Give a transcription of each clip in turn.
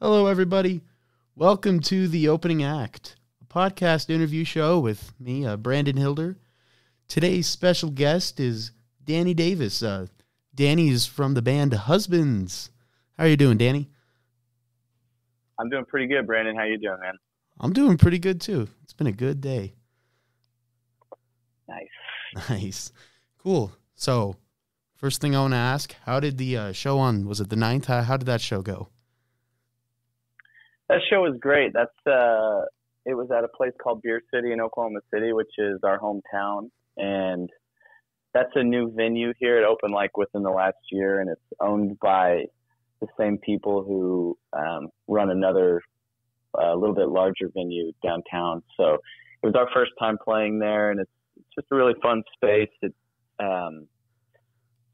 Hello, everybody. Welcome to The Opening Act, a podcast interview show with me, Brandon Hilder. Today's special guest is Danny Davis. Danny's from the band Husbands. How are you doing, Danny? I'm doing pretty good, Brandon. How you doing, man? I'm doing pretty good, too. It's been a good day. Nice. Cool. So, first thing I want to ask, how did the show on, was it the 9th? How did that show go? That show was great. It was at a place called Beer City in Oklahoma City, which is our hometown. And that's a new venue here. It opened within the last year, and it's owned by the same people who run another a little bit larger venue downtown. So it was our first time playing there, and it's just a really fun space.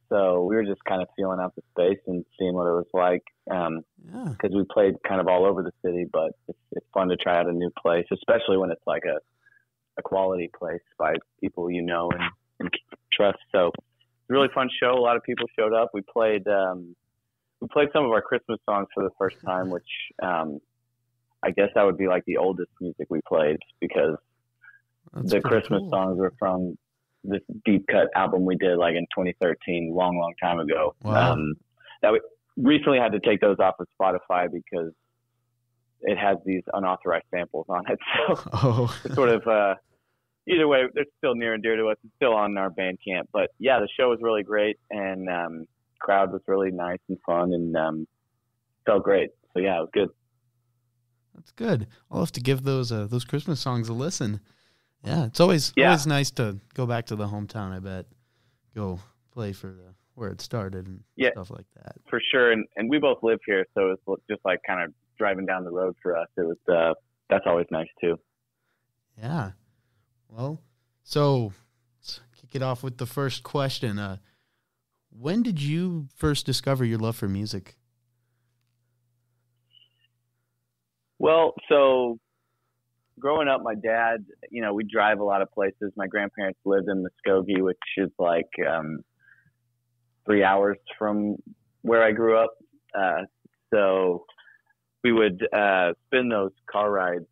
So we were just kind of feeling out the space and seeing what it was like. Because we played kind of all over the city, but it's fun to try out a new place, especially when it's like a quality place by people you know and trust. So it's a really fun show. A lot of people showed up. We played some of our Christmas songs for the first time, which I guess that would be like the oldest music we played, because the Christmas songs were from this deep cut album we did in 2013, long time ago. Wow. That we recently had to take those off of Spotify because it has these unauthorized samples on it. So it's sort of either way, they're still near and dear to us. It's still on our Bandcamp. But yeah, the show was really great, and crowd was really nice and fun, and felt great. So yeah, it was good. That's good. I'll have to give those Christmas songs a listen. Yeah, it's always nice to go back to the hometown, I bet. Go play for where it started and stuff like that. For sure. And we both live here, so it's just kind of driving down the road for us. It was that's always nice too. Yeah. Well, so let's kick it off with the first question. When did you first discover your love for music? Well, so growing up, my dad, we'd drive a lot of places. My grandparents lived in Muskogee, which is 3 hours from where I grew up. So we would spend those car rides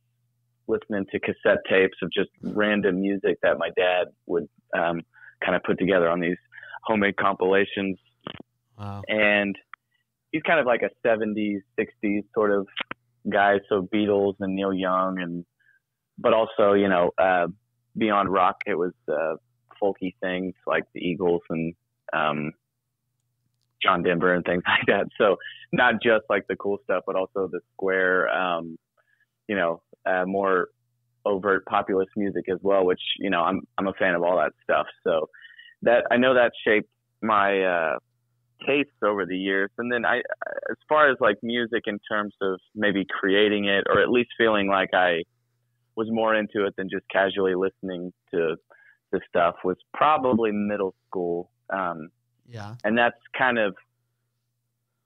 listening to cassette tapes of just random music that my dad would kind of put together on these homemade compilations. Wow. And he's kind of like a 70s, 60s sort of guy. So Beatles and Neil Young, but also, beyond rock, it was folky things like the Eagles and John Denver and things like that. So not just the cool stuff, but also the square, more overt populist music as well, which, I'm a fan of all that stuff. So I know that shaped my tastes over the years. And then as far as music in terms of maybe creating it, or at least feeling like I was more into it than just casually listening to the stuff, was probably middle school. And that's kind of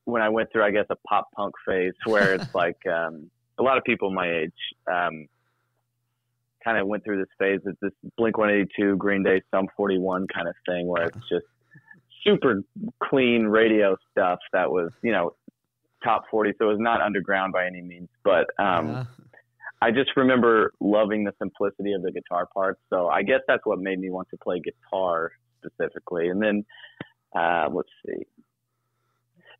when I went through, I guess, a pop punk phase where it's a lot of people my age kind of went through this phase of this Blink-182, Green Day, Sum 41 kind of thing, where it's just super clean radio stuff that was, top 40. So it was not underground by any means, but I just remember loving the simplicity of the guitar parts. So I guess that's what made me want to play guitar specifically. And then, let's see.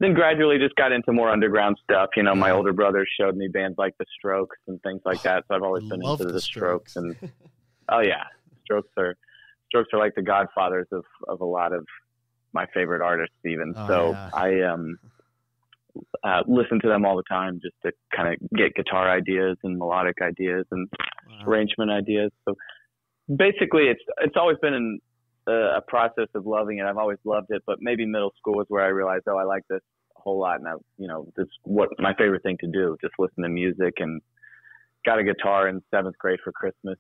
Then gradually just got into more underground stuff. My older brother showed me bands like the Strokes and things like that. So I've always been into the Strokes. And oh yeah, Strokes are like the godfathers of a lot of my favorite artists even. I listen to them all the time just to kind of get guitar ideas and melodic ideas and arrangement ideas. So basically it's always been a process of loving it. I've always loved it, but maybe middle school was where I realized, I like this a whole lot. And this is what my favorite thing to do, just listen to music, and got a guitar in 7th grade for Christmas.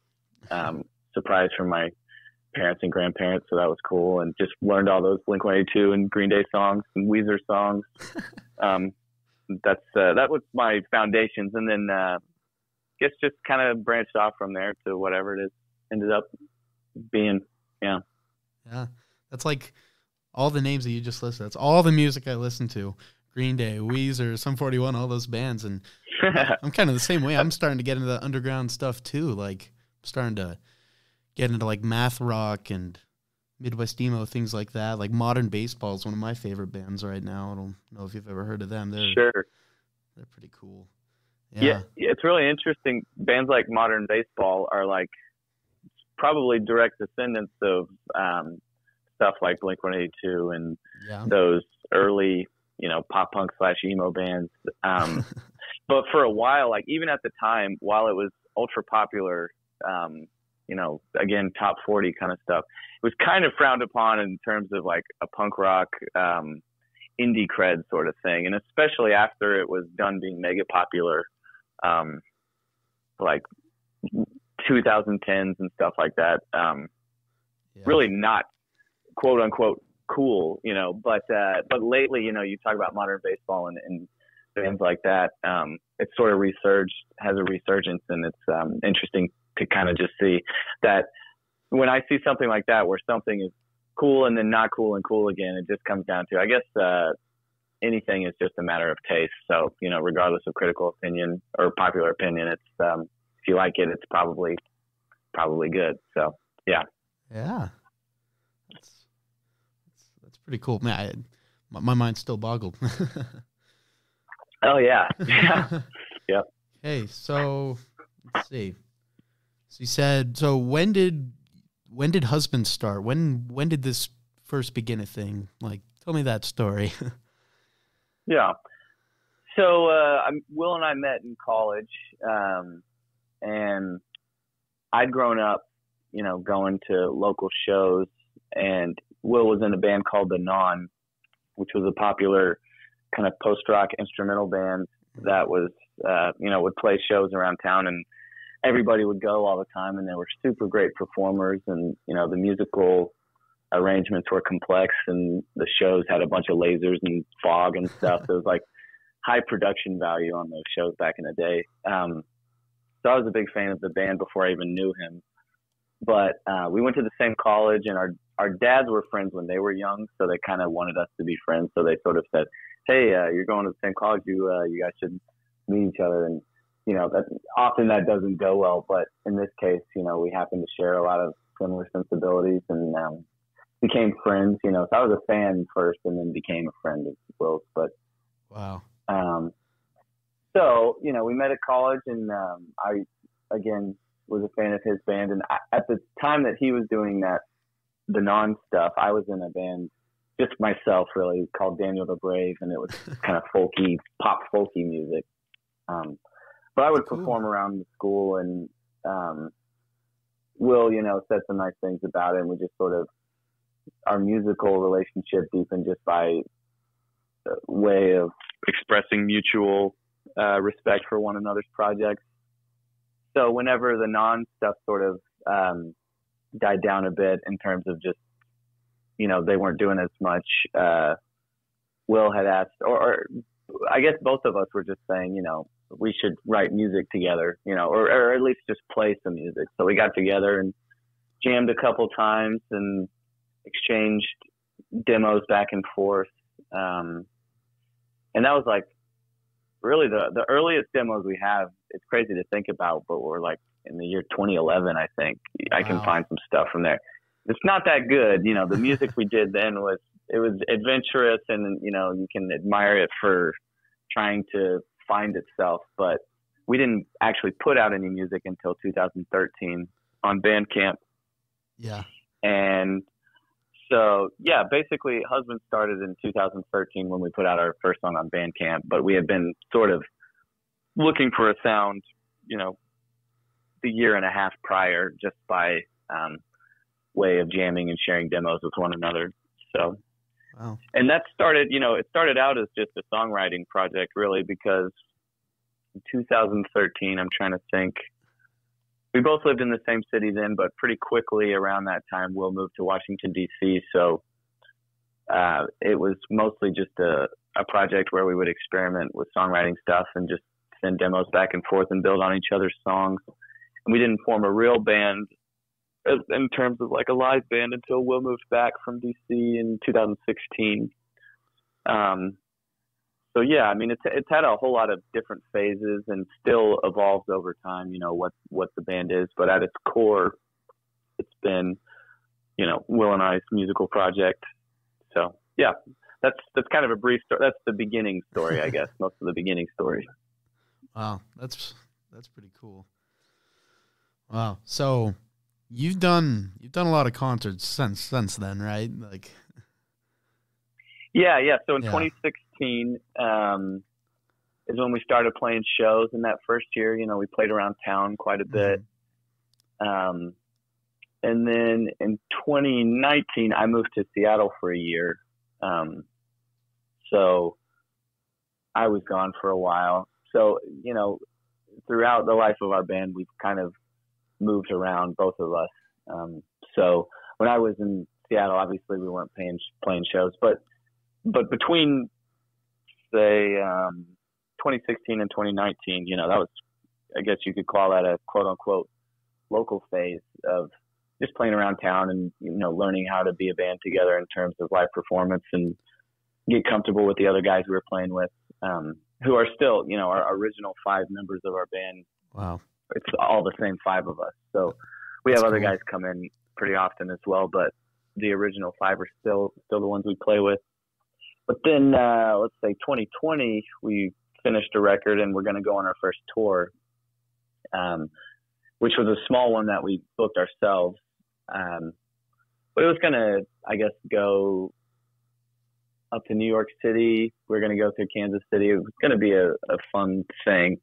Surprise from my parents and grandparents. So that was cool. And just learned all those Blink-182 and Green Day songs and Weezer songs. That was my foundations. And then, guess just kind of branched off from there to whatever it is ended up being. Yeah. Yeah. That's all the names that you just listed. That's all the music I listen to. Green Day, Weezer, Sum 41, all those bands. And I'm kind of the same way. I'm starting to get into the underground stuff too. Like, I'm starting to get into like math rock and Midwest emo, things like that. Like Modern Baseball is one of my favorite bands right now. I don't know if you've ever heard of them. They're pretty cool. Yeah, it's really interesting. Bands like Modern Baseball are like probably direct descendants of stuff like Blink-182 and those early, pop punk / emo bands. But for a while, like even at the time, while it was ultra popular, again, top 40 kind of stuff, it was kind of frowned upon in terms of like a punk rock, indie cred sort of thing. And especially after it was done being mega popular, like 2010s and stuff like that. Really not quote unquote cool, but lately, you talk about Modern Baseball and bands like that. It's sort of has a resurgence, and it's interesting to kind of just see that when I see something like that, where something is cool and then not cool and cool again, it just comes down to, I guess, anything is just a matter of taste. So, regardless of critical opinion or popular opinion, it's, if you like it, it's probably good. So, yeah. Yeah. That's pretty cool. Man, my mind's still boggled. Oh yeah. Yeah. Yep. Hey, so let's see. So you said, so when did Husband start? When did this first begin a thing? Like, tell me that story. Yeah. So Will and I met in college, and I'd grown up, going to local shows, and Will was in a band called The Non, which was a popular kind of post-rock instrumental band that was, would play shows around town, and everybody would go all the time, and they were super great performers, and, the musical arrangements were complex, and the shows had a bunch of lasers and fog and stuff. So it was like high production value on those shows back in the day. So I was a big fan of the band before I even knew him. But we went to the same college, and our dads were friends when they were young, so they kind of wanted us to be friends. So they sort of said, "Hey, you're going to the same college. You guys should meet each other." And that doesn't go well. But in this case, we happen to share a lot of similar sensibilities, and became friends. So I was a fan first, and then became a friend of Will's. But wow. So we met at college, and I again was a fan of his band. And at the time that he was doing the Non stuff, I was in a band just myself, really, called Daniel the Brave, and it was kind of pop folky music. But I would perform around the school, and Will, said some nice things about it, and we just sort of, our musical relationship deepened just by way of expressing mutual respect for one another's projects. So whenever the Non stuff sort of died down a bit in terms of just, they weren't doing as much, Will had asked, or I guess both of us were just saying, we should write music together, or at least just play some music. So we got together and jammed a couple times and exchanged demos back and forth. And that was like really the earliest demos we have. It's crazy to think about, but we're like in the year 2011, I think. I can find some stuff from there. It's not that good. The music we did then was adventurous, and, you can admire it for trying to find itself, but we didn't actually put out any music until 2013 on Bandcamp. Yeah. And so, yeah, basically Husband started in 2013 when we put out our first song on Bandcamp, but we had been sort of looking for a sound, the year and a half prior, just by way of jamming and sharing demos with one another. So, wow. And that started, it started out as just a songwriting project, really, because in 2013, I'm trying to think, we both lived in the same city then, but pretty quickly around that time, Will moved to Washington, D.C. So it was mostly just a project where we would experiment with songwriting stuff and just send demos back and forth and build on each other's songs. And we didn't form a real band in terms of like a live band until Will moved back from DC in 2016. So yeah, I mean, it's had a whole lot of different phases and still evolves over time. You know what the band is, but at its core, it's been, you know, Will and I's musical project. So yeah, that's kind of a brief story. That's the beginning story, I guess. Most of the beginning story. Wow, that's pretty cool. Wow, so you've done a lot of concerts since then, right? Like, yeah. So in 2016 is when we started playing shows. In that first year, you know, we played around town quite a bit. And then in 2019, I moved to Seattle for a year. So I was gone for a while. So, you know, throughout the life of our band, we've kind of moved around, both of us. So when I was in Seattle, obviously we weren't playing shows, but between, say, 2016 and 2019, you know, that was, I guess you could call that a quote unquote local phase of just playing around town and, you know, learning how to be a band together in terms of live performance and get comfortable with the other guys we were playing with, who are still, you know, our original 5 members of our band. Wow. It's all the same 5 of us. So we have other guys come in pretty often as well, but the original 5 are still the ones we play with. But then, let's say 2020, we finished a record and we're going to go on our first tour, which was a small one that we booked ourselves. But it was going to, I guess, go up to New York City. We're going to go through Kansas City. It was going to be a fun thing.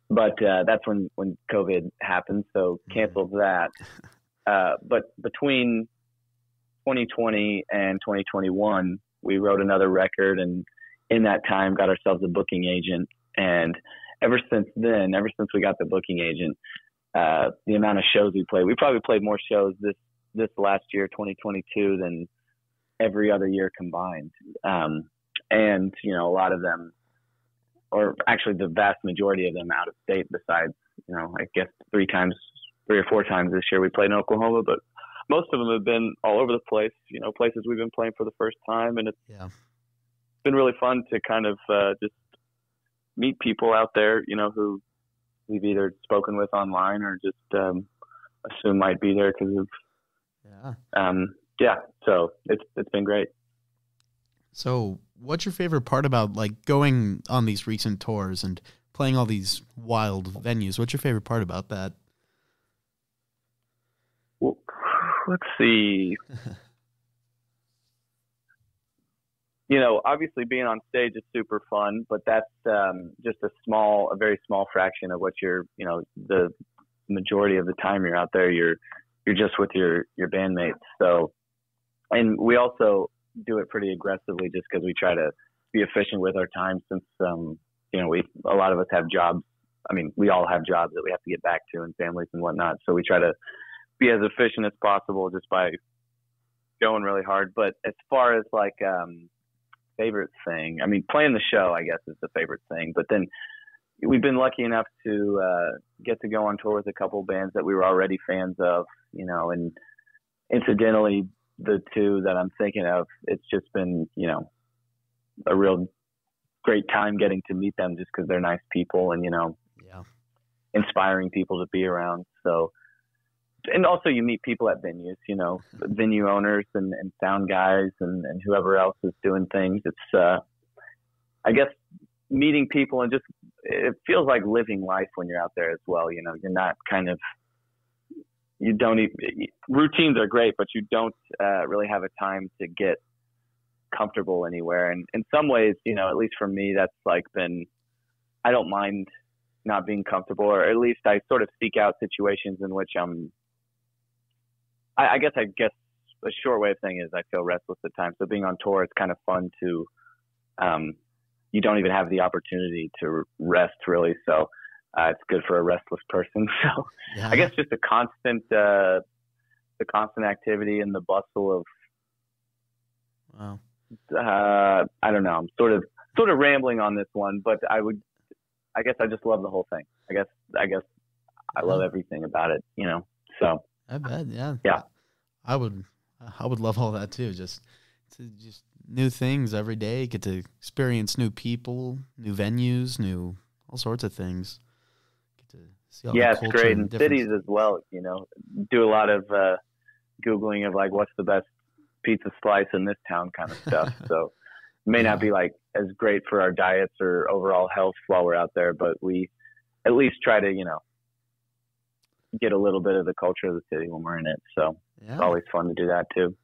But that's when COVID happened, so canceled that. But between 2020 and 2021, we wrote another record, and in that time got ourselves a booking agent. And ever since then, ever since we got the booking agent, the amount of shows we probably played more shows this last year, 2022, than every other year combined. And, you know, a lot of them, or actually the vast majority of them, out of state, besides, you know, I guess 3 or 4 times this year we played in Oklahoma, but most of them have been all over the place, you know, places we've been playing for the first time. And it's been really fun to kind of just meet people out there, you know, who we've either spoken with online or just assume might be there because of, so it's been great. So what's your favorite part about, like, going on these recent tours and playing all these wild venues? What's your favorite part about that? Well, let's see. You know, obviously being on stage is super fun, but that's just a very small fraction of what you're, you know, the majority of the time you're out there, you're just with your bandmates. So, and we also do it pretty aggressively just because we try to be efficient with our time, since, you know, a lot of us have jobs. I mean, we all have jobs that we have to get back to and families and whatnot. So we try to be as efficient as possible just by going really hard. But as far as like, favorite thing, I mean, playing the show, I guess, is the favorite thing. But then we've been lucky enough to get to go on tour with a couple bands that we were already fans of, you know, and incidentally, the 2 that I'm thinking of, it's just been, you know, a real great time getting to meet them just because they're nice people and, you know, inspiring people to be around. So, and also you meet people at venues, you know, venue owners and sound guys and whoever else is doing things. It's, I guess, meeting people and just, it feels like living life when you're out there as well. You know, you're not kind of, you don't even, routines are great, but you don't really have a time to get comfortable anywhere. And in some ways, you know, at least for me, that's like been, I don't mind not being comfortable, or at least I sort of seek out situations in which I guess a short way of saying is I feel restless at times. So being on tour, it's kind of fun to, you don't even have the opportunity to rest really. So it's good for a restless person. So I guess just the constant activity and the bustle of, I don't know, I'm sort of rambling on this one, but I guess I just love the whole thing. I guess I love everything about it, you know, so. I bet. Yeah. I would love all that too. Just new things every day. Get to experience new people, new venues, all sorts of things. Get to see all the It's culture great. and And different. cities as well, do a lot of Googling of like, what's the best pizza slice in this town kind of stuff. So it may not be like as great for our diets or overall health while we're out there, but we at least try to, get a little bit of the culture of the city when we're in it. So it's always fun to do that too.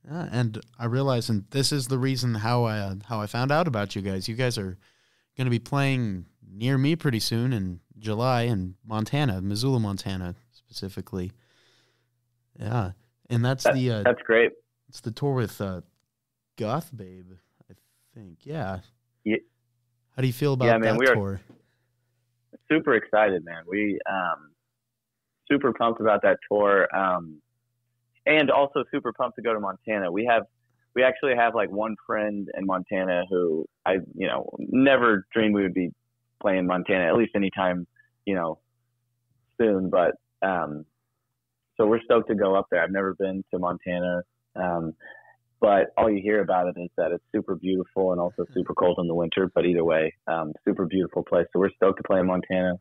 Yeah, and I realize, and this is the reason how I found out about you guys. You guys are going to be playing near me pretty soon in July in Montana, Missoula, Montana, specifically. Yeah, and that's great. It's the tour with Goth Babe, I think. Yeah. How do you feel about that tour? Super excited, man. We super pumped about that tour. And also super pumped to go to Montana. We actually have like one friend in Montana who I, never dreamed we would be playing Montana, at least anytime, soon. But, so we're stoked to go up there. I've never been to Montana. But all you hear about it is that it's super beautiful and also super cold in the winter. But either way, super beautiful place. So we're stoked to play in Montana.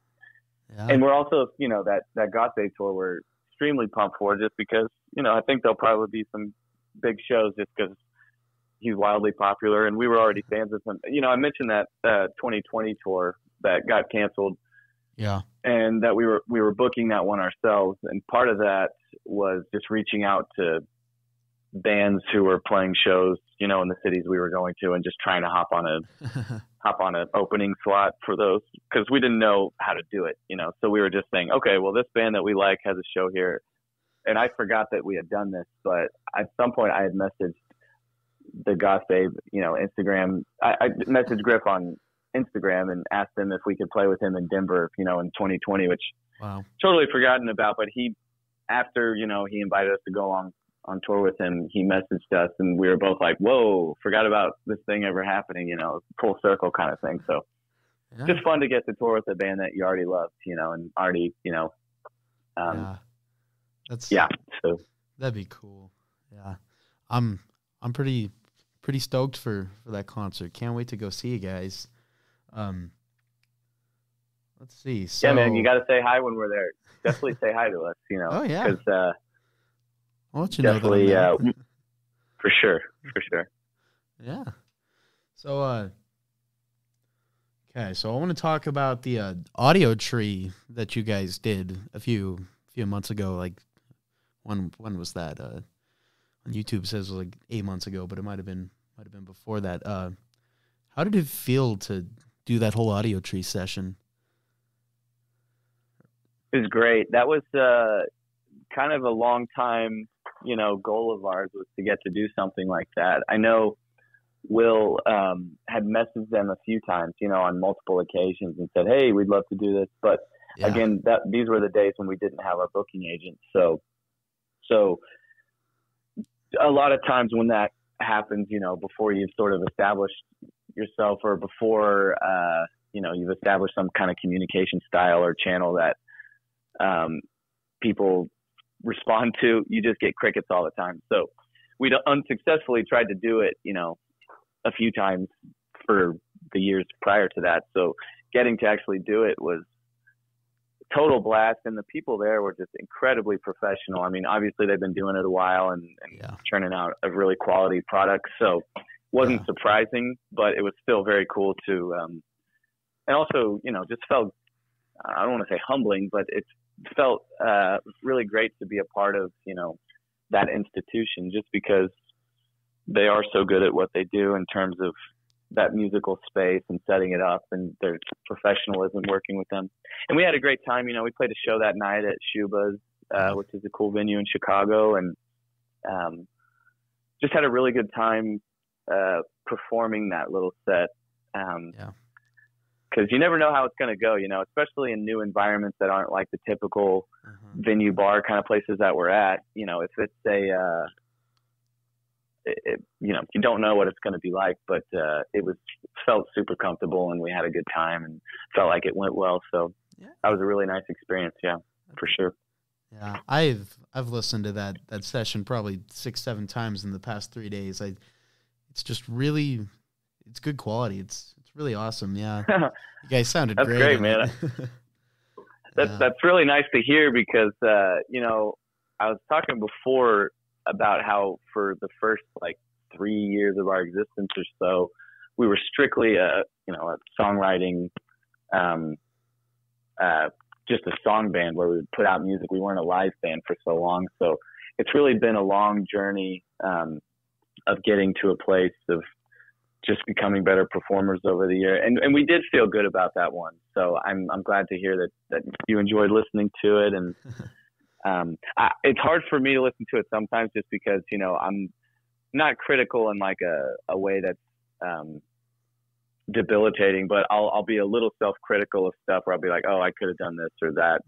Yeah. And we're also, that Goth Babe tour, we're extremely pumped for, just because, I think there'll probably be some big shows just because he's wildly popular. And we were already fans of him. I mentioned that 2020 tour that got canceled. Yeah. And that we were booking that one ourselves. And part of that was just reaching out to bands who were playing shows, in the cities we were going to, and just trying to hop on an opening slot for those, because we didn't know how to do it, so we were just saying, okay, well, this band that we like has a show here. And I forgot that we had done this, but at some point I had messaged the Goth Babe, Instagram. I messaged Griff on Instagram and asked him if we could play with him in Denver, in 2020, which totally forgotten about. But after he invited us to go on tour with him, he messaged us, and we were both like, whoa, forgot about this thing ever happening, full circle kind of thing. So just fun to get to tour with a band that you already loved, and already, so that'd be cool. Yeah. I'm pretty stoked for that concert. Can't wait to go see you guys. Let's see. So, yeah, man, you got to say hi when we're there. Definitely say hi to us, Oh, yeah. Because, I'll let you definitely, know that for sure. Yeah. So, okay. So I want to talk about the audio tree that you guys did a few months ago. Like, when was that? On YouTube it says it was like 8 months ago, but it might have been before that. How did it feel to do that whole audio tree session? It was great. That was kind of a long time, goal of ours, was to get to do something like that. I know Will had messaged them a few times, on multiple occasions, and said, hey, we'd love to do this. But again, these were the days when we didn't have our booking agent. So a lot of times when that happens, before you've sort of established yourself, or before, you've established some kind of communication style or channel that people respond to, you just get crickets all the time. So we unsuccessfully tried to do it, a few times for the years prior to that. So getting to actually do it was a total blast. And the people there were just incredibly professional. I mean, obviously they've been doing it a while and churning out a really quality product. So it wasn't surprising, but it was still very cool to, and also, just felt, I don't want to say humbling, but it felt really great to be a part of, that institution, just because they are so good at what they do in terms of that musical space and setting it up, and their professionalism working with them. And we had a great time. We played a show that night at Shuba's, which is a cool venue in Chicago, and just had a really good time performing that little set. Because you never know how it's going to go, especially in new environments that aren't like the typical venue bar kind of places that we're at. If it's you don't know what it's going to be like, but it felt super comfortable, and we had a good time and felt like it went well. So that was a really nice experience. Yeah, for sure. Yeah, I've listened to that session probably 6-7 times in the past 3 days. It's it's just really, it's good quality. It's really awesome. Yeah, you guys sounded That's great. Great, man. That's really nice to hear because you know, I was talking before about how for the first like 3 years of our existence or so, we were strictly a songwriting, just a song band where we would put out music. We weren't a live band for so long, so it's really been a long journey of getting to a place of just becoming better performers over the year. And we did feel good about that one. So I'm glad to hear that you enjoyed listening to it. And it's hard for me to listen to it sometimes just because, you know, I'm not critical in like a way that's debilitating, but I'll be a little self-critical of stuff where I'll be like, oh, I could have done this or that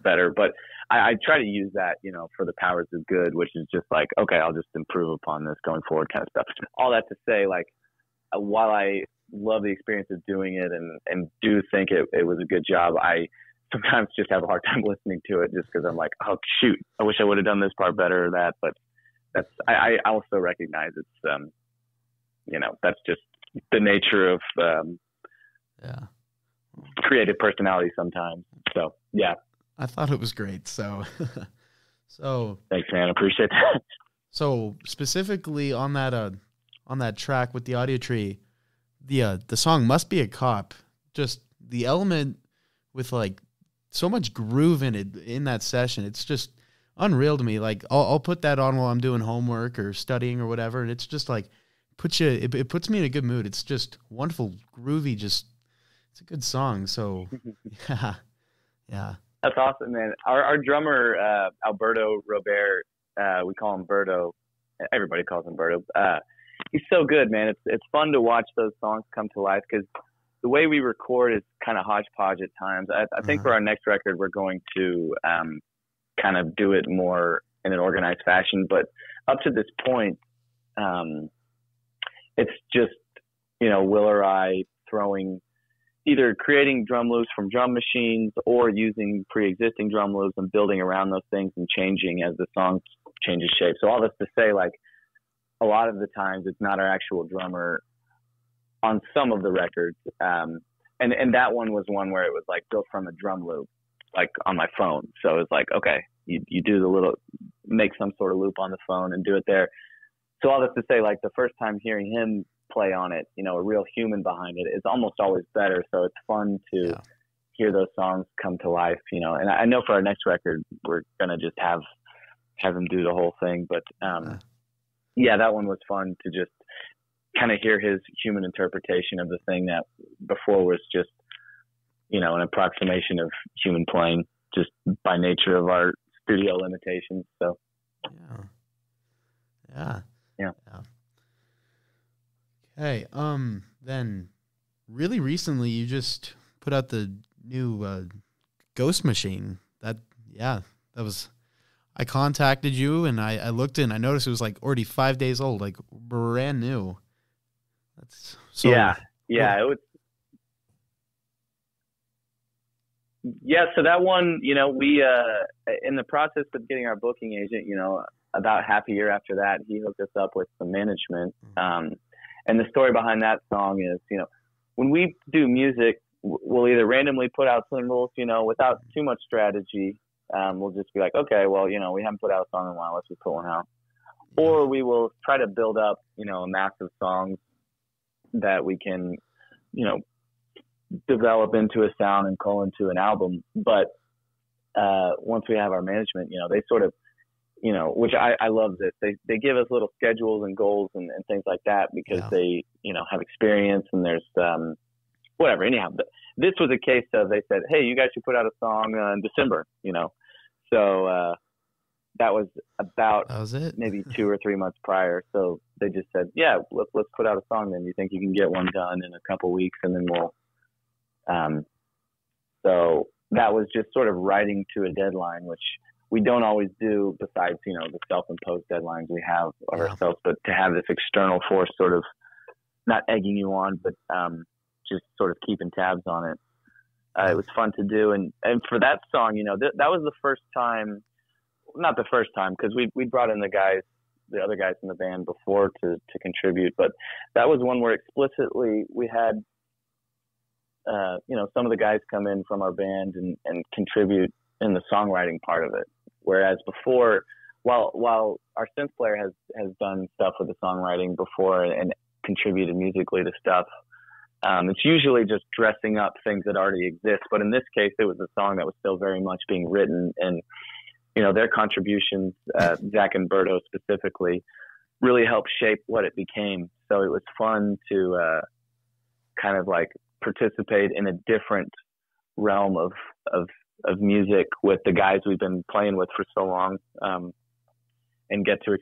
better. But I try to use that, you know, for the powers of good, which is just like, okay, I'll just improve upon this going forward kind of stuff. All that to say, like, while I love the experience of doing it and do think it was a good job, I sometimes just have a hard time listening to it just because I'm like, oh, shoot, I wish I would have done this part better or that. But I also recognize it's, you know, that's just the nature of creative personality sometimes. So, yeah. I thought it was great. So thanks, man. I appreciate that. So specifically on that track with the audio tree, the song Must Be a Cop, just the element with like so much groove in it in that session, it's just unreal to me. Like I'll put that on while I'm doing homework or studying or whatever, and it's just like it puts me in a good mood. It's just wonderful, groovy, just it's a good song. So yeah. That's awesome, man. Our drummer Alberto Robert, we call him Berto. Everybody calls him Berto. He's so good, man. It's fun to watch those songs come to life because the way we record is kind of hodgepodge at times. I think for our next record, we're going to kind of do it more in an organized fashion. But up to this point, it's just, you know, Will or I either creating drum loops from drum machines or using pre-existing drum loops and building around those things and changing as the song changes shape. So all this to say, like, a lot of the times it's not our actual drummer on some of the records. And that one was one where it was like built from a drum loop, like on my phone. So it's like, okay, you do make some sort of loop on the phone and do it there. So all this to say, like, the first time hearing him play on it, you know, a real human behind it is almost always better. So it's fun to hear those songs come to life, you know. And I know for our next record, we're going to just have him do the whole thing. But yeah, that one was fun to just kind of hear his human interpretation of the thing that before was just, you know, an approximation of human playing just by nature of our studio limitations. So yeah. Okay. Then really recently you just put out the new Ghost Machine. I contacted you and I looked in, I noticed it was like already 5 days old, like brand new. That's so yeah. It was. Yeah. So that one, you know, we, in the process of getting our booking agent, you know, about half a year after that, he hooked us up with some management. And the story behind that song is, you know, when we do music, we'll either randomly put out singles, you know, without too much strategy. We'll just be like, okay, well, you know, we haven't put out a song in a while, let's just put one out. Or we will try to build up, you know, a massive songs that we can, you know, develop into a sound and call into an album. But once we have our management, you know, they sort of, you know, which I love this. They give us little schedules and goals and things like that because they, you know, have experience and there's whatever. Anyhow, but this was a case of they said, hey, you guys should put out a song in December, you know. So that was maybe 2 or 3 months prior. So they just said, yeah, let's put out a song then. You think you can get one done in a couple weeks and then we'll so that was just sort of writing to a deadline, which we don't always do besides, you know, the self-imposed deadlines we have of ourselves, but to have this external force sort of not egging you on, but just sort of keeping tabs on it. It was fun to do. And for that song, you know, that was the first time, not the first time, because we brought in the guys the other guys in the band before to contribute, but that was one where explicitly we had, some of the guys come in from our band and contribute in the songwriting part of it. Whereas before, while our synth player has done stuff with the songwriting before and contributed musically to stuff, it's usually just dressing up things that already exist. But in this case, it was a song that was still very much being written, and their contributions, Zach and Berto specifically, really helped shape what it became. So it was fun to kind of like participate in a different realm of music with the guys we've been playing with for so long, and get to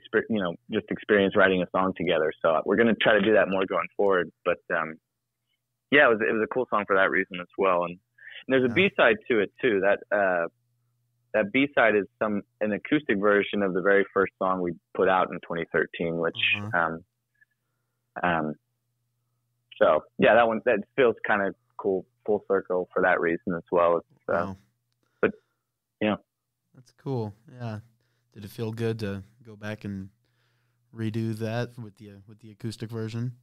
just experience writing a song together. So we're going to try to do that more going forward. But yeah, it was a cool song for that reason as well. And there's a B-side to it too. That B-side is an acoustic version of the very first song we put out in 2013, which so yeah, that feels kind of cool, full circle for that reason as well. Wow. But that's cool. Yeah. Did it feel good to go back and redo that with the acoustic version?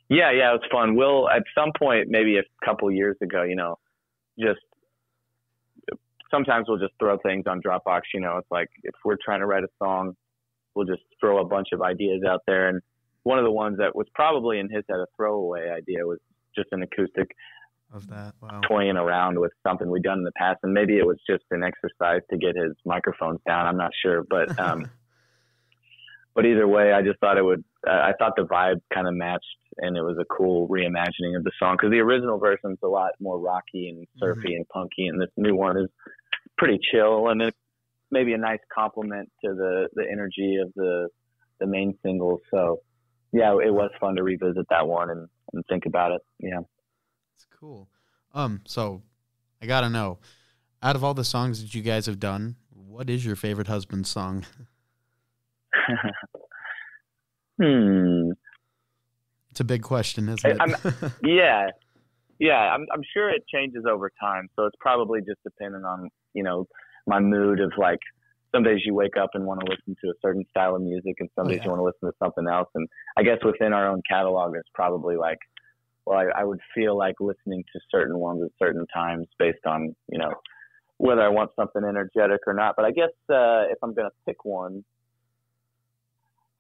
Yeah, it was fun. We'll at some point, maybe a couple years ago, just sometimes we'll just throw things on Dropbox. It's like if we're trying to write a song, we'll just throw a bunch of ideas out there. And one of the ones that was probably in his head a throwaway idea was just an acoustic of that. Wow. Toying around with something we'd done in the past, and maybe it was just an exercise to get his microphones down. I'm not sure, but but either way, I just thought I thought the vibe kind of matched, and it was a cool reimagining of the song, because the original version's a lot more rocky and surfy and punky, and this new one is pretty chill, and it maybe a nice compliment to the energy of the main single. So yeah, it was fun to revisit that one and think about it. Yeah. It's cool. So I gotta know, out of all the songs that you guys have done, what is your favorite husband song? It's a big question, isn't it? Yeah. I'm sure it changes over time. So it's probably just dependent on, my mood of like, some days you wake up and want to listen to a certain style of music, and some days you want to listen to something else. And I guess within our own catalog, it's probably like, well, I would feel like listening to certain ones at certain times based on, whether I want something energetic or not. But I guess if I'm going to pick one,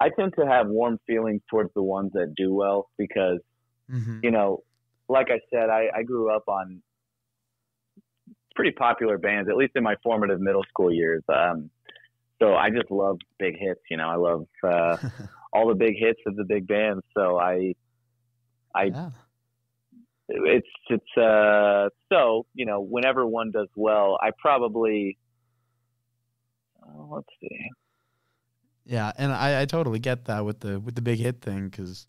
I tend to have warm feelings towards the ones that do well, because, like I said, I grew up on pretty popular bands, at least in my formative middle school years. So I just love big hits. I love all the big hits of the big bands. So so, whenever one does well, I probably, let's see. Yeah. And I totally get that with the big hit thing, because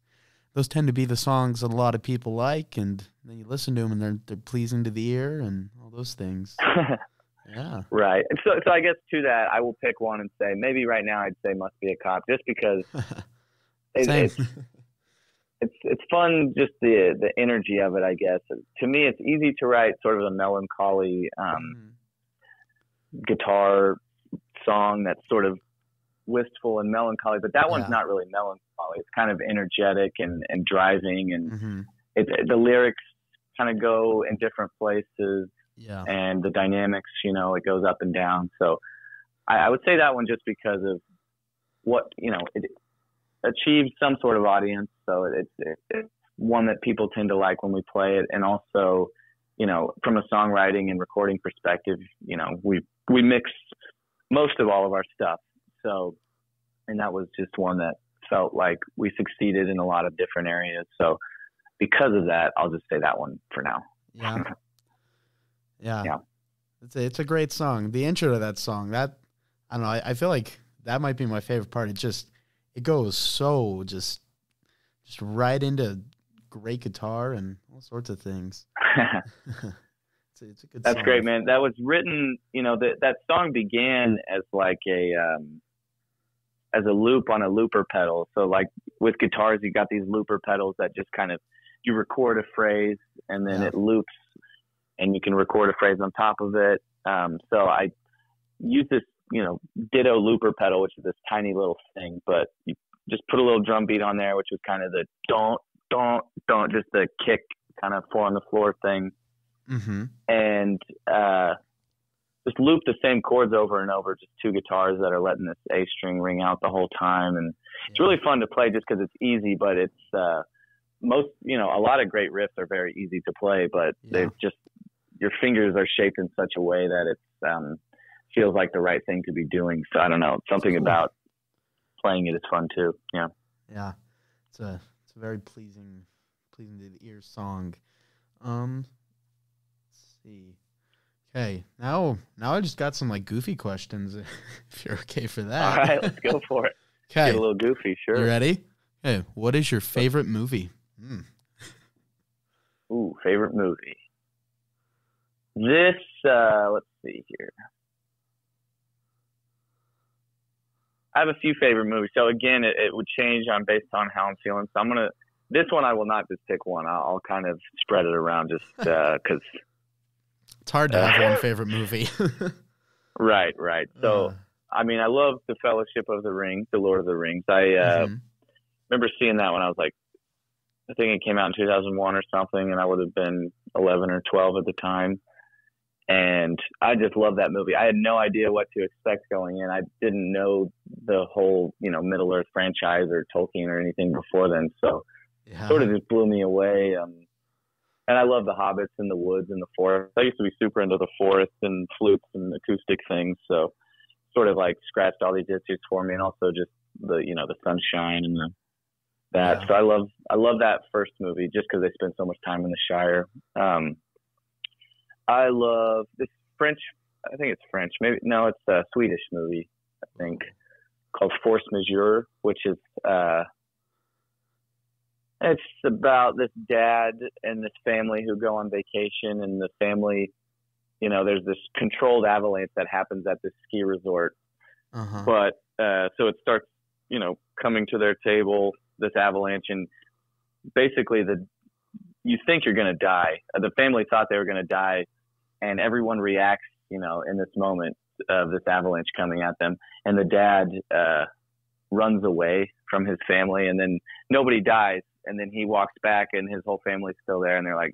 those tend to be the songs that a lot of people like, and then you listen to them and they're pleasing to the ear and all those things. Yeah. Right. And so I guess to that, I will pick one and say, maybe right now I'd say Must Be a Cop, just because it's fun, just the energy of it, I guess. To me, it's easy to write sort of a melancholy guitar song that's sort of wistful and melancholy, but that one's not really melancholy. It's kind of energetic and driving, and the lyrics kind of go in different places, and the dynamics, it goes up and down. So I would say that one, just because of what, it achieved some sort of audience. So it's one that people tend to like when we play it. And also, from a songwriting and recording perspective, we mix most of all of our stuff. So, and that was just one that felt like we succeeded in a lot of different areas. So because of that, I'll just say that one for now. Yeah. It's a great song. The intro to that song, I don't know, I feel like that might be my favorite part. It goes so just right into great guitar and all sorts of things. It's a good That's song. Great, man. That was written, that song began as like as a loop on a looper pedal. So like with guitars, you got these looper pedals that just kind of, you record a phrase and then it loops, and you can record a phrase on top of it. So I use this ditto looper pedal, which is this tiny little thing, but you just put a little drum beat on there, which was kind of the don't, just the kick kind of 4 on the floor thing. Mm-hmm. And just loop the same chords over and over, just 2 guitars that are letting this A string ring out the whole time. And it's really fun to play just because it's easy, but it's a lot of great riffs are very easy to play, but they're just, your fingers are shaped in such a way that it feels like the right thing to be doing. So I don't know, something about playing it is fun too. Yeah. Yeah. It's a very pleasing to the ear song. Let's see. Okay, now I just got some like goofy questions. If you're okay for that. All right, let's go for it. Okay, get a little goofy. Sure. You ready? Okay, what is your favorite movie? Ooh, favorite movie. This let's see here. I have a few favorite movies. So again, it would change based on how I'm feeling. So this one I will not just pick one. I'll kind of spread it around just because. It's hard to have one favorite movie. Right. So, I mean, I love The Fellowship of the Ring, The Lord of the Rings. I remember seeing that when I was like, I think it came out in 2001 or something, and I would have been 11 or 12 at the time. And I just love that movie. I had no idea what to expect going in. I didn't know the whole, Middle Earth franchise or Tolkien or anything before then. So sort of just blew me away. And I love the hobbits and the woods and the forest. I used to be super into the forest and flutes and acoustic things. So sort of like scratched all these itches for me, and also just the sunshine and that. Yeah. So I love that first movie just because they spent so much time in the Shire. I love this French. I think it's French. Maybe no, it's a Swedish movie. I think called Force Majeure, which is it's about this dad and this family who go on vacation, and the family, there's this controlled avalanche that happens at this ski resort. But so it starts, coming to their table, this avalanche, and basically you think you're going to die. The family thought they were going to die, and everyone reacts, in this moment of this avalanche coming at them. And the dad runs away from his family, and then nobody dies. And then he walks back, and his whole family's still there. And they're like,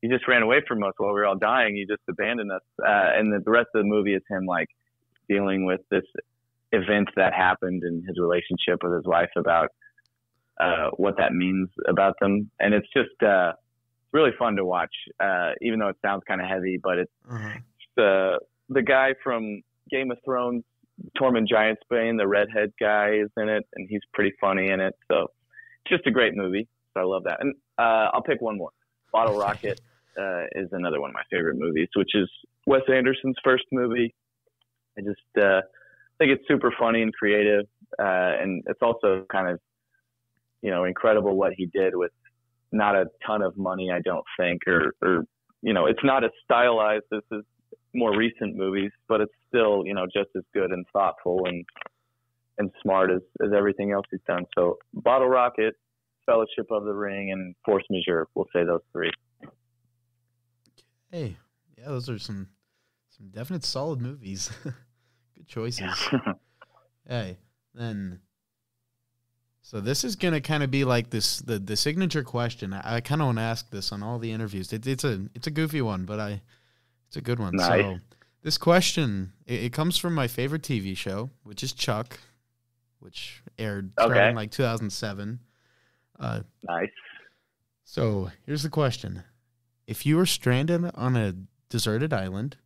"You just ran away from us while we were all dying. You just abandoned us." And the rest of the movie is him like dealing with this event that happened in his relationship with his wife about what that means about them. And it's just really fun to watch, even though it sounds kind of heavy. But it's the guy from Game of Thrones, Tormund Giantsbane, the redhead guy, is in it, and he's pretty funny in it. So it's just a great movie. So I love that. And I'll pick one more. Bottle Rocket is another one of my favorite movies, which is Wes Anderson's first movie. I just think it's super funny and creative, and it's also kind of, incredible what he did with not a ton of money, I don't think, or it's not as stylized as his more recent movies, but it's still, just as good and thoughtful and smart as everything else he's done. So Bottle Rocket, Fellowship of the Ring, and Force Majeure, we'll say those three. Hey, yeah, those are some definite solid movies. Good choices. Hey, then, so this is going to kind of be like this, the signature question. I kind of want to ask this on all the interviews. It's a goofy one, but it's a good one. Nice. So this question, it comes from my favorite TV show, which is Chuck, which aired in like 2007. Nice. So here's the question. If you were stranded on a deserted island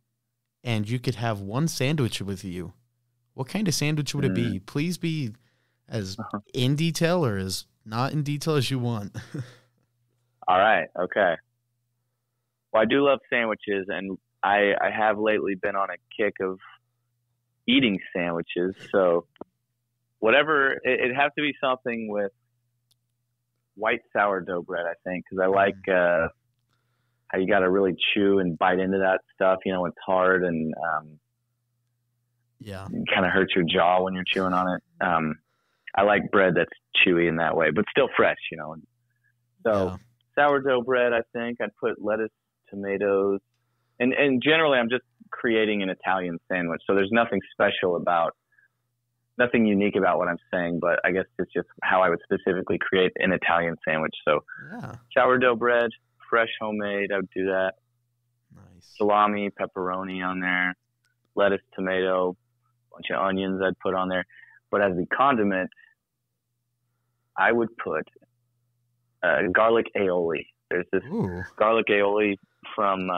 and you could have one sandwich with you, what kind of sandwich would it be? Please be as in detail or as not in detail as you want. All right. Okay. Well, I do love sandwiches, and I have lately been on a kick of eating sandwiches. So whatever, it'd have to be something with white sourdough bread, I think, because I like how you got to really chew and bite into that stuff. It's hard and kind of hurts your jaw when you're chewing on it. I like bread that's chewy in that way, but still fresh, So sourdough bread, I think I'd put lettuce, tomatoes, and generally I'm just creating an Italian sandwich. So there's nothing nothing unique about what I'm saying, but I guess it's just how I would specifically create an Italian sandwich. So sourdough bread, fresh homemade, I would do that. Nice. Salami, pepperoni on there, lettuce, tomato, bunch of onions I'd put on there. But as the condiment, I would put garlic aioli. There's this garlic aioli from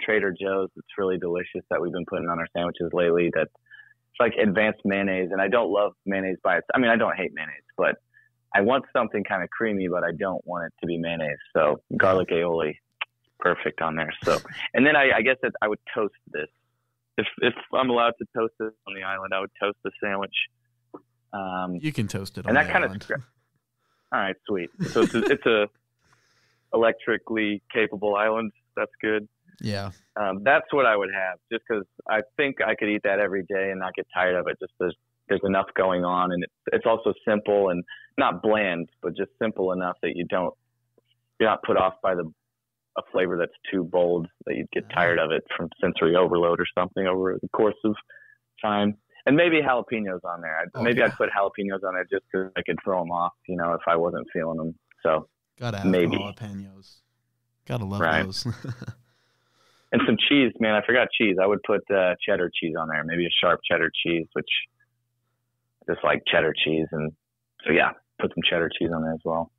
Trader Joe's. It's really delicious that we've been putting on our sandwiches lately. That it's like advanced mayonnaise, and I don't love mayonnaise by itself. I mean, I don't hate mayonnaise, but I want something kind of creamy, but I don't want it to be mayonnaise. So garlic aioli, perfect on there. So, and then I guess that I would toast this. If I'm allowed to toast this on the island, I would toast the sandwich. You can toast it on and that the kind island. All right, sweet. So it's a electrically capable island. That's good. Yeah. That's what I would have, just because I think I could eat that every day and not get tired of it. Just there's enough going on, and it's also simple and not bland, but just simple enough that you're not put off by a flavor that's too bold that you'd get tired of it from sensory overload or something over the course of time. And maybe jalapenos on there. I'd put jalapenos on there just because I could throw them off, if I wasn't feeling them. So gotta have the jalapenos. Gotta love those. And some cheese, man. I forgot cheese. I would put cheddar cheese on there, maybe a sharp cheddar cheese, which I just like cheddar cheese. And so, yeah, put some cheddar cheese on there as well.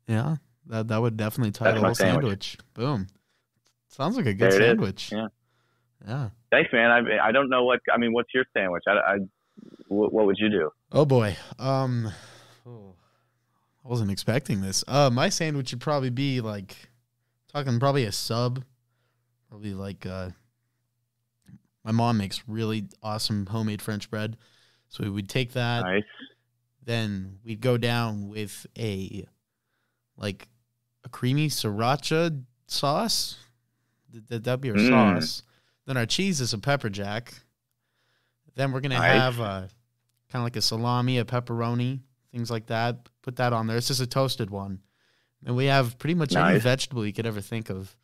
Yeah, that would definitely tie the whole sandwich. Boom. Sounds like a good sandwich. Yeah. Thanks, man. I don't know what's your sandwich? What would you do? Oh boy. I wasn't expecting this. My sandwich would probably be probably a sub. Probably my mom makes really awesome homemade French bread. So we would take that. Nice. Then we'd go down with a creamy sriracha sauce. That'd be our sauce. Then our cheese is a pepper jack. Then we're going to have kind of like a salami, a pepperoni, things like that. Put that on there. It's just a toasted one. And we have pretty much any vegetable you could ever think of.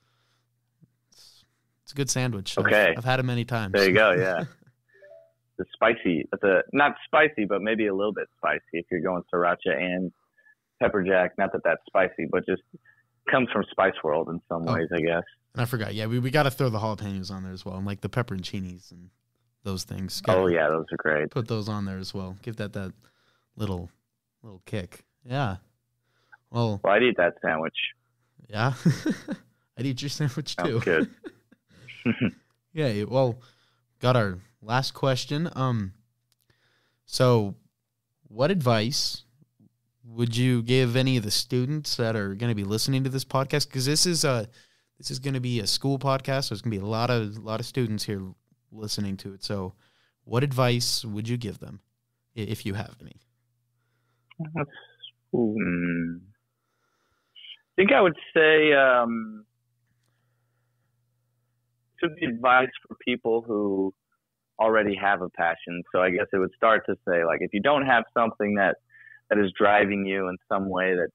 It's a good sandwich. Okay. I've had it many times. There you go, yeah. It's spicy. Not spicy, but maybe a little bit spicy if you're going sriracha and pepper jack. Not that that's spicy, but just comes from Spice World in some ways, I guess. And I forgot. Yeah, we got to throw the jalapenos on there as well, and like the pepperoncinis and those things. Yeah, those are great. Put those on there as well. Give that little kick. Yeah. Well, I'd eat that sandwich. Yeah. I'd eat your sandwich too. Sounds good. Yeah. Well, got our last question. So, what advice would you give any of the students that are going to be listening to this podcast? Because this is going to be a school podcast, so there's going to be a lot of students here listening to it. So, what advice would you give them, if you have any? I think I would say to be advice for people who already have a passion. So I guess it would start to say, if you don't have something that is driving you in some way that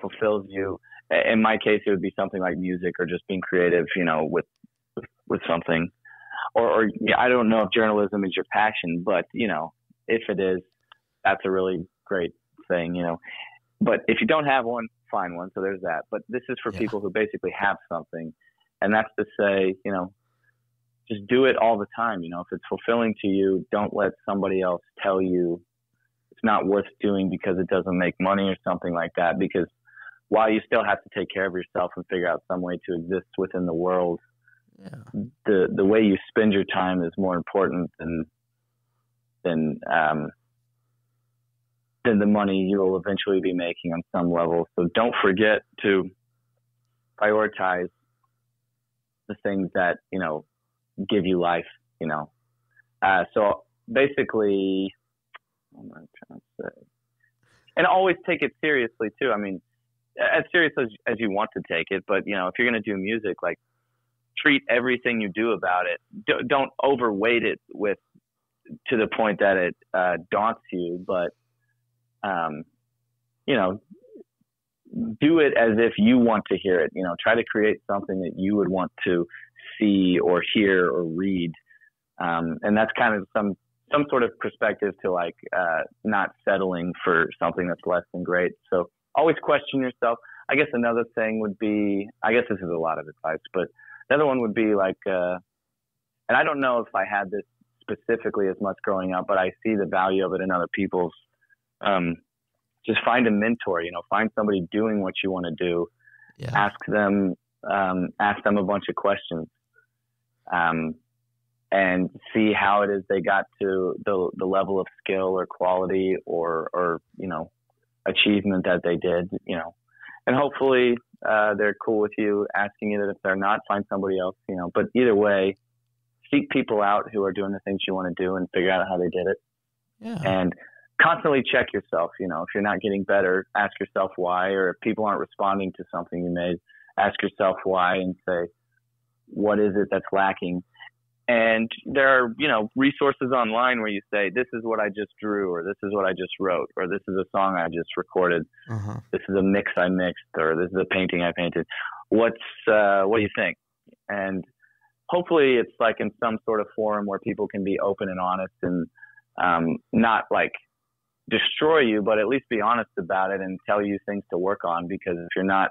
fulfills you. In my case, it would be something like music or just being creative, with something. Or I don't know if journalism is your passion, but if it is, that's a really great thing, But if you don't have one, find one. So there's that. But this is for people who basically have something, and that's to say, just do it all the time. If it's fulfilling to you, don't let somebody else tell you it's not worth doing because it doesn't make money or something like that. Because while you still have to take care of yourself and figure out some way to exist within the world, the way you spend your time is more important than the money you will eventually be making on some level. So don't forget to prioritize the things that, give you life, So basically, what am I trying to say? And always take it seriously too. I mean, as serious as you want to take it, but if you're going to do music, treat everything you do about it. Don't overweight it to the point that it daunts you, but do it as if you want to hear it. Try to create something that you would want to see or hear or read. And that's kind of some sort of perspective to like not settling for something that's less than great. So always question yourself. I guess another thing would be, I guess this is a lot of advice, but the other one would be like, and I don't know if I had this specifically as much growing up, but I see the value of it in other people's. Just find a mentor, find somebody doing what you want to do. Yeah. Ask them a bunch of questions, and see how it is they got to the level of skill or quality or achievement that they did, and hopefully they're cool with you asking it. If they're not, find somebody else, but either way, seek people out who are doing the things you want to do and figure out how they did it. Yeah. And constantly check yourself. If you're not getting better, ask yourself why, or if people aren't responding to something you made, ask yourself why and say, what is it that's lacking? And there are, resources online where you say, this is what I just drew, or this is what I just wrote, or this is a song I just recorded. Uh-huh. This is a mix I mixed, or this is a painting I painted. What do you think? And hopefully it's like in some sort of forum where people can be open and honest and not like destroy you, but at least be honest about it and tell you things to work on. Because if you're not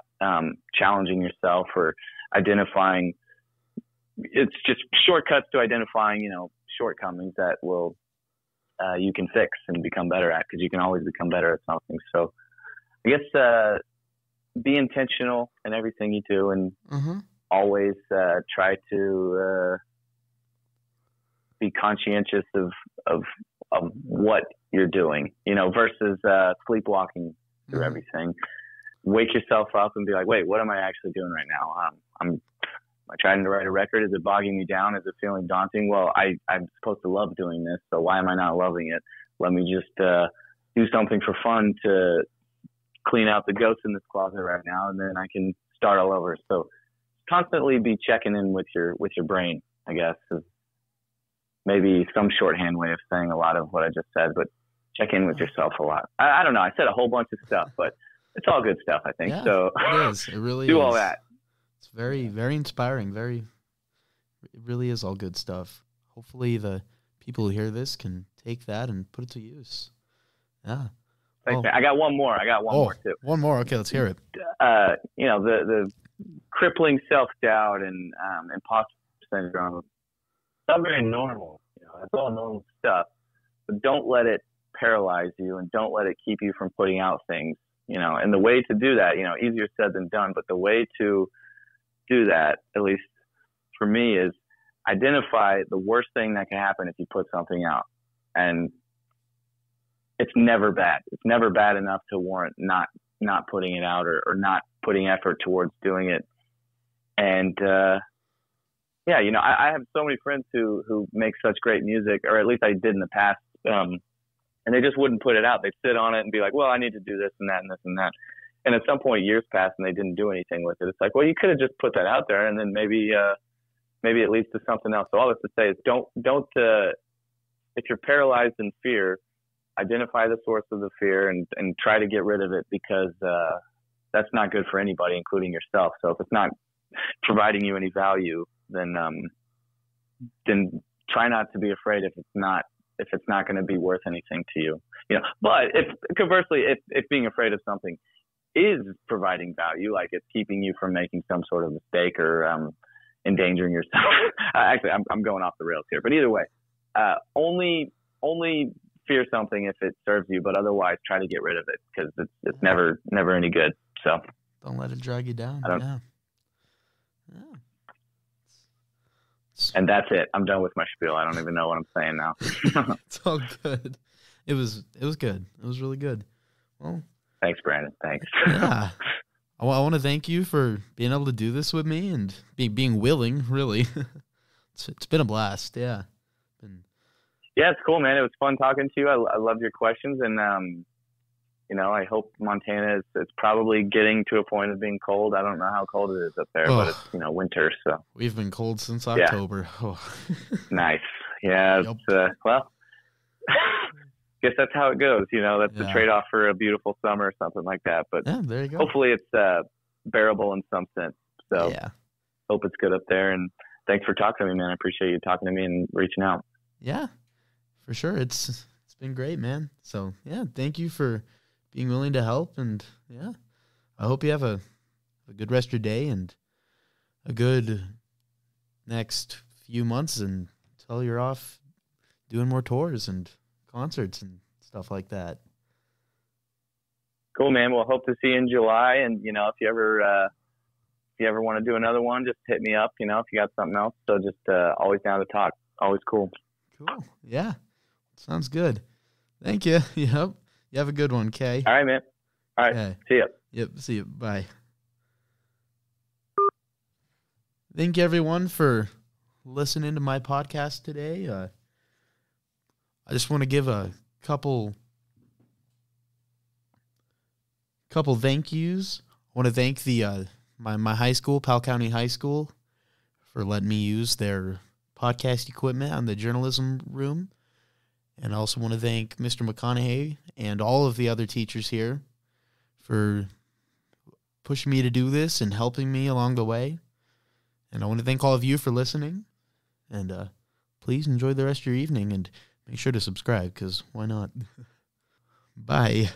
challenging yourself or identifying, it's just shortcuts to identifying, shortcomings that will you can fix and become better at, because you can always become better at something. So I guess be intentional in everything you do, and always try to be conscientious of what you're doing, versus sleepwalking through everything. Wake yourself up and be like, wait, what am I actually doing right now? Am I trying to write a record? Is it bogging me down? Is it feeling daunting? Well, I'm supposed to love doing this, so why am I not loving it? Let me just do something for fun to clean out the ghosts in this closet right now, and then I can start all over. So constantly be checking in with your brain, I guess, is maybe some shorthand way of saying a lot of what I just said, but check in with yourself a lot. I don't know. I said a whole bunch of stuff, but it's all good stuff, I think. Yeah, so it is. It really do is. all that. It's very, very inspiring. It really is all good stuff. Hopefully the people who hear this can take that and put it to use. Yeah. Thanks, man. I got one more. More too. One more. Okay, let's hear it. The crippling self-doubt and imposter syndrome, it's all very normal. It's all normal stuff, but don't let it paralyze you, and don't let it keep you from putting out things. And the way to do that, easier said than done, but the way to do that, at least for me, is identify the worst thing that can happen if you put something out. And it's never bad. It's never bad enough to warrant not putting it out or not putting effort towards doing it. And, I have so many friends who make such great music, or at least I did in the past. And they just wouldn't put it out. They'd sit on it and be like, well, I need to do this and that and this and that. And at some point, years passed and they didn't do anything with it. It's like, well, you could have just put that out there, and then maybe it leads to something else. So all this to say is don't if you're paralyzed in fear, identify the source of the fear and try to get rid of it, because that's not good for anybody, including yourself. So if it's not providing you any value, then try not to be afraid if it's not going to be worth anything to you. But conversely, if being afraid of something is providing value, like it's keeping you from making some sort of mistake or endangering yourself. Actually, I'm going off the rails here, but either way, only fear something if it serves you, but otherwise try to get rid of it, because it's never any good. So don't let it drag you down. Yeah. And that's it. I'm done with my spiel. I don't even know what I'm saying now. It's all good. It was good. It was really good. Well, thanks, Brandon. Thanks. Yeah. I want to thank you for being able to do this with me and being willing, really. It's been a blast. Yeah. Yeah, it's cool, man. It was fun talking to you. I loved your questions, and I hope Montana is probably getting to a point of being cold. I don't know how cold it is up there, but it's winter, so we've been cold since October. Yeah. Oh. Nice. Yeah. Yep. Well, guess that's how it goes. That's the Yeah. trade-off for a beautiful summer or something like that. But Yeah, there you go. hopefully it's bearable in some sense. So Yeah. hope it's good up there. And thanks for talking to me, man. I appreciate you talking to me and reaching out. Yeah, for sure. It's been great, man. So yeah, thank you for being willing to help, and yeah, I hope you have a good rest of your day and a good next few months until you're off doing more tours and concerts and stuff like that. Cool, man. Well, hope to see you in July. And if you ever want to do another one, just hit me up. If you got something else. So just always down to talk. Always cool. Cool. Yeah, sounds good. Thank you. Yep. You have a good one, Kay. All right, man. All right. Okay. See ya. Yep. See you. Bye. Thank you, everyone, for listening to my podcast today. I just want to give a couple thank yous. I want to thank the my high school, Powell County High School, for letting me use their podcast equipment on the journalism room. And I also want to thank Mr. McConaughey and all of the other teachers here for pushing me to do this and helping me along the way. And I want to thank all of you for listening. And please enjoy the rest of your evening and make sure to subscribe, because why not? Bye.